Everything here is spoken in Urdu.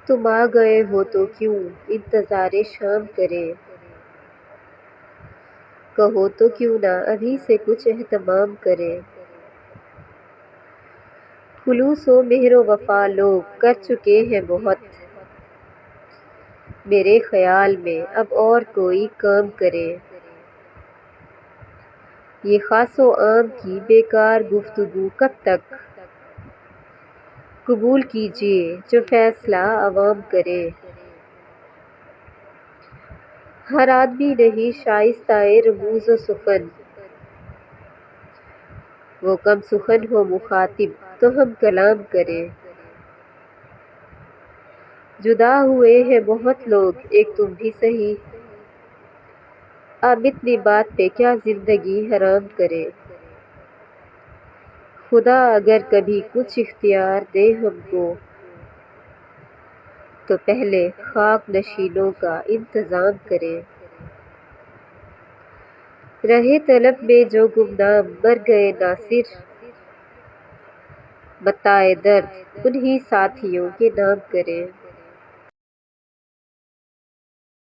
تم آ گئے ہو تو کیوں انتظار شام کریں، کہو تو کیوں نہ ابھی سے کچھ اہتمام کریں۔ خلوص و مہر و وفا لوگ کر چکے ہیں بہت، میرے خیال میں اب اور کوئی کام کریں۔ یہ خاص و عام کی بیکار گفتگو کب تک، قبول کیجئے جو فیصلہ عوام کریں۔ ہر آدمی نہیں شائستہ رموز و سخن، وہ کم سخن ہو مخاطب تو ہم کلام کریں۔ جدا ہوئے ہیں بہت لوگ ایک تم بھی سہی، اب اتنی بات پہ کیا زندگی حرام کریں۔ خدا اگر کبھی کچھ اختیار دے ہم کو، تو پہلے خاک نشینوں کا انتظام کریں۔ رہے طلب میں جو گمنام مر گئے ناصر، بتائے درد انہی ساتھیوں کے نام کریں۔